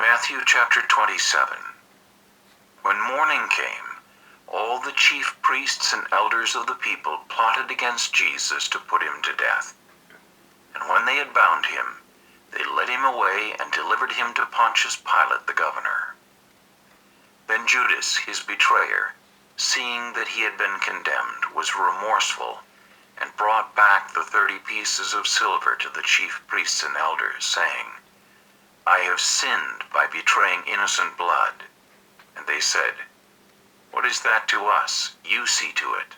Matthew chapter 27. When morning came, all the chief priests and elders of the people plotted against Jesus to put him to death. And when they had bound him, they led him away and delivered him to Pontius Pilate the governor. Then Judas, his betrayer, seeing that he had been condemned, was remorseful, and brought back the 30 pieces of silver to the chief priests and elders, saying, I have sinned by betraying innocent blood. And they said, What is that to us? You see to it.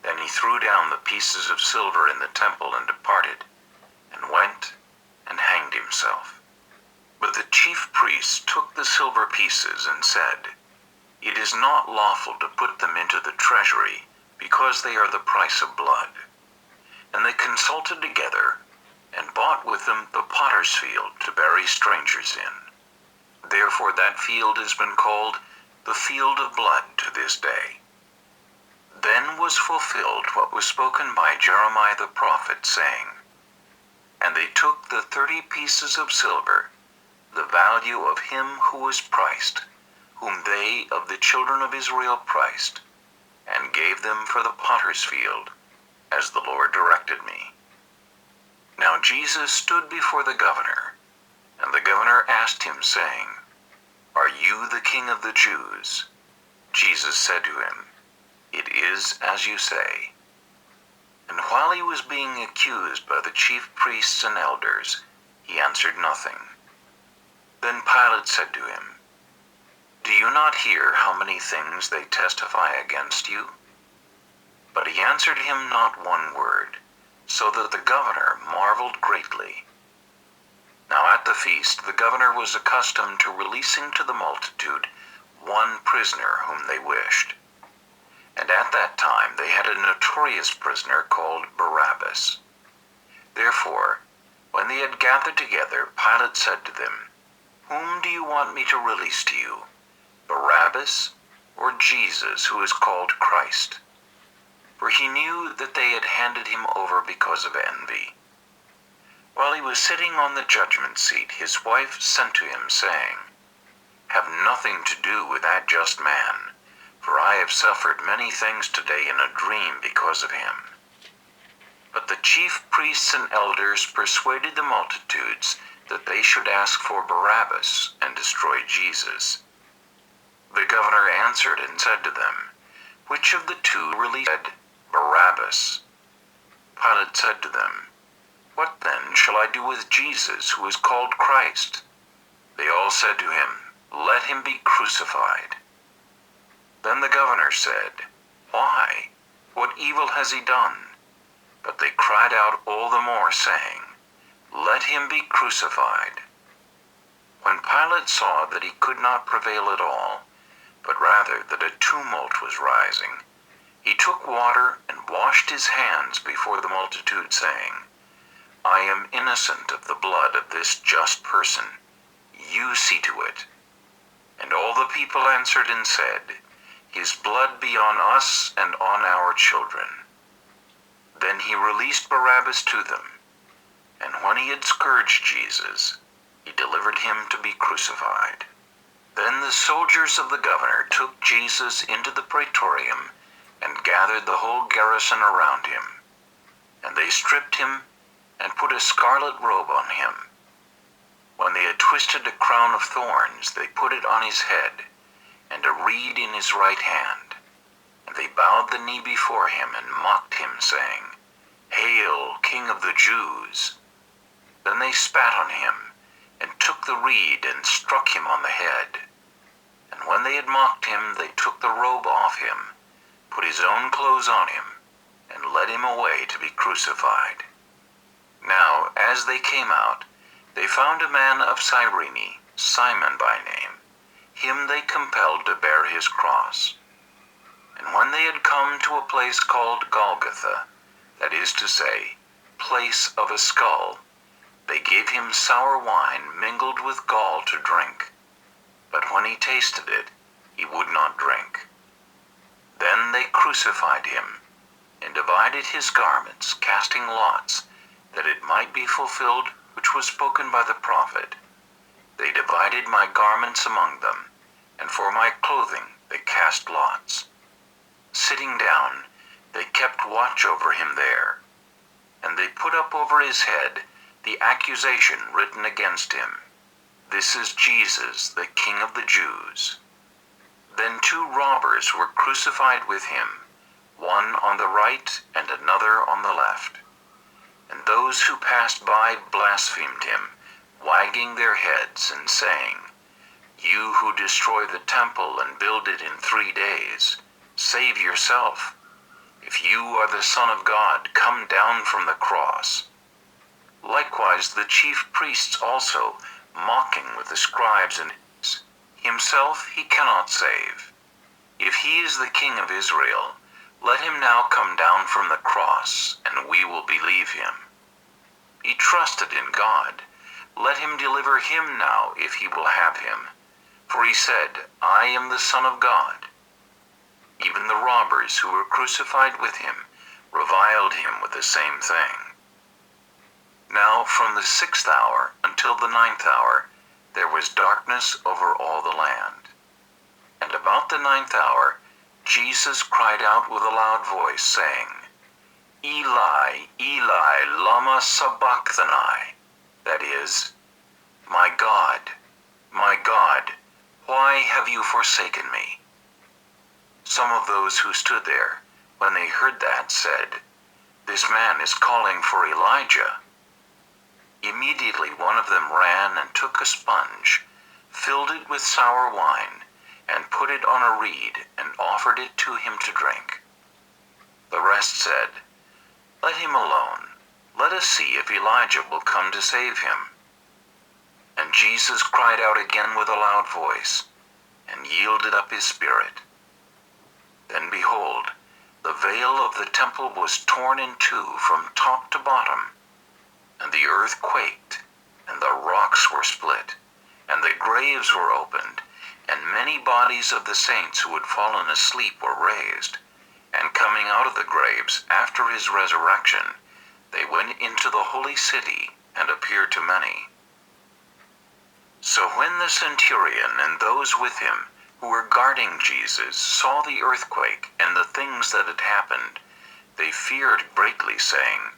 Then he threw down the pieces of silver in the temple and departed, and went and hanged himself. But the chief priests took the silver pieces and said, It is not lawful to put them into the treasury, because they are the price of blood. And they consulted together, and bought with them the potter's field to bury strangers in. Therefore that field has been called the field of blood to this day. Then was fulfilled what was spoken by Jeremiah the prophet, saying, And they took the 30 pieces of silver, the value of him who was priced, whom they of the children of Israel priced, and gave them for the potter's field, as the Lord directed me. Now Jesus stood before the governor, and the governor asked him, saying, Are you the king of the Jews? Jesus said to him, It is as you say. And while he was being accused by the chief priests and elders, he answered nothing. Then Pilate said to him, Do you not hear how many things they testify against you? But he answered him not one word, so that the governor marveled greatly. Now at the feast the governor was accustomed to releasing to the multitude one prisoner whom they wished. And at that time they had a notorious prisoner called Barabbas. Therefore, when they had gathered together, Pilate said to them, Whom do you want me to release to you, Barabbas or Jesus, who is called Christ? For he knew that they had handed him over because of envy. While he was sitting on the judgment seat, his wife sent to him, saying, Have nothing to do with that just man, for I have suffered many things today in a dream because of him. But the chief priests and elders persuaded the multitudes that they should ask for Barabbas and destroy Jesus. The governor answered and said to them, Which of the two released Barabbas? Pilate said to them, What then shall I do with Jesus, who is called Christ? They all said to him, Let him be crucified. Then the governor said, Why? What evil has he done? But they cried out all the more, saying, Let him be crucified. When Pilate saw that he could not prevail at all, but rather that a tumult was rising, he took water and washed his hands before the multitude, saying, I am innocent of the blood of this just person. You see to it. And all the people answered and said, His blood be on us and on our children. Then he released Barabbas to them, and when he had scourged Jesus, he delivered him to be crucified. Then the soldiers of the governor took Jesus into the praetorium and gathered the whole garrison around him. And they stripped him and put a scarlet robe on him. When they had twisted a crown of thorns, they put it on his head, and a reed in his right hand. And they bowed the knee before him and mocked him, saying, Hail, King of the Jews! Then they spat on him, and took the reed and struck him on the head. And when they had mocked him, they took the robe off him, put his own clothes on him, and led him away to be crucified. Now, as they came out, they found a man of Cyrene, Simon by name. Him they compelled to bear his cross. And when they had come to a place called Golgotha, that is to say, place of a skull, they gave him sour wine mingled with gall to drink. But when he tasted it, he would not drink. Then they crucified him, and divided his garments, casting lots, that it might be fulfilled which was spoken by the prophet. They divided divided my garments among them, and for my clothing they cast lots. Sitting down, they kept watch over him there, and they put up over his head the accusation written against him, "This is Jesus, the King of the Jews." Then 2 robbers were crucified with him, one on the right and another on the left. And those who passed by blasphemed him, wagging their heads and saying, "You who destroy the temple and build it in 3 days, save yourself. If you are the Son of God, come down from the cross." Likewise the chief priests also, mocking with the scribes and himself he cannot save. If he is the King of Israel, let him now come down from the cross, and we will believe him. He trusted in God. Let him deliver him now if he will have him. For he said, "I am the Son of God." Even the robbers who were crucified with him reviled him with the same thing. Now from the 6th hour until the 9th hour, there was darkness over all the land. And about the 9th hour, Jesus cried out with a loud voice, saying, "Eli, Eli, lama sabachthani," that is, my God, why have you forsaken me?" Some of those who stood there, when they heard that, said, "This man is calling for Elijah." Immediately one of them ran and took a sponge, filled it with sour wine, and put it on a reed and offered it to him to drink. The rest said, "Let him alone. Let us see if Elijah will come to save him." And Jesus cried out again with a loud voice, and yielded up his spirit. Then behold, the veil of the temple was torn in 2 from top to bottom, and the earth quaked, and the rocks were split, and the graves were opened, and many bodies of the saints who had fallen asleep were raised. And coming out of the graves after his resurrection, they went into the holy city and appeared to many. So when the centurion and those with him who were guarding Jesus saw the earthquake and the things that had happened, they feared greatly, saying,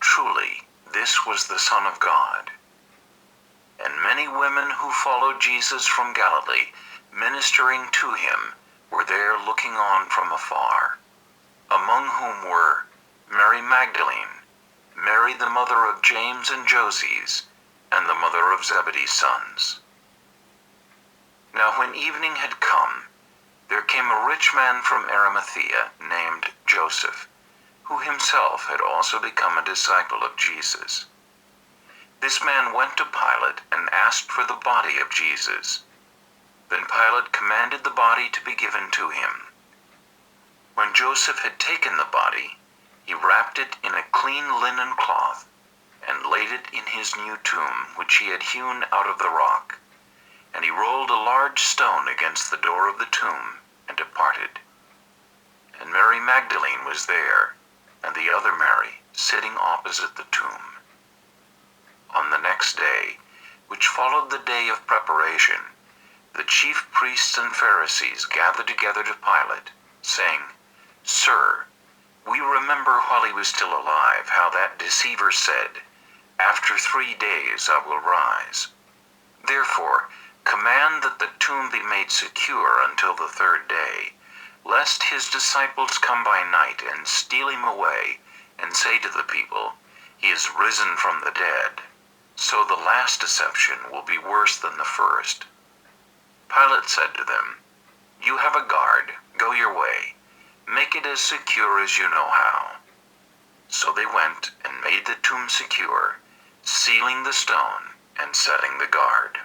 "Truly, this was the Son of God." And many women who followed Jesus from Galilee, ministering to him, were there looking on from afar, among whom were Mary Magdalene, Mary the mother of James and Joses, and the mother of Zebedee's sons. Now when evening had come, there came a rich man from Arimathea named Joseph, who himself had also become a disciple of Jesus. This man went to Pilate and asked for the body of Jesus. Then Pilate commanded the body to be given to him. When Joseph had taken the body, he wrapped it in a clean linen cloth and laid it in his new tomb, which he had hewn out of the rock. And he rolled a large stone against the door of the tomb and departed. And Mary Magdalene was there, and the other Mary, sitting opposite the tomb. On the next day, which followed the day of preparation, the chief priests and Pharisees gathered together to Pilate, saying, "Sir, we remember while he was still alive how that deceiver said, 'After 3 days I will rise.' Therefore, command that the tomb be made secure until the 3rd day, lest his disciples come by night and steal him away, and say to the people, 'He is risen from the dead.' So the last deception will be worse than the first." Pilate said to them, "You have a guard, go your way. Make it as secure as you know how." So they went and made the tomb secure, sealing the stone and setting the guard.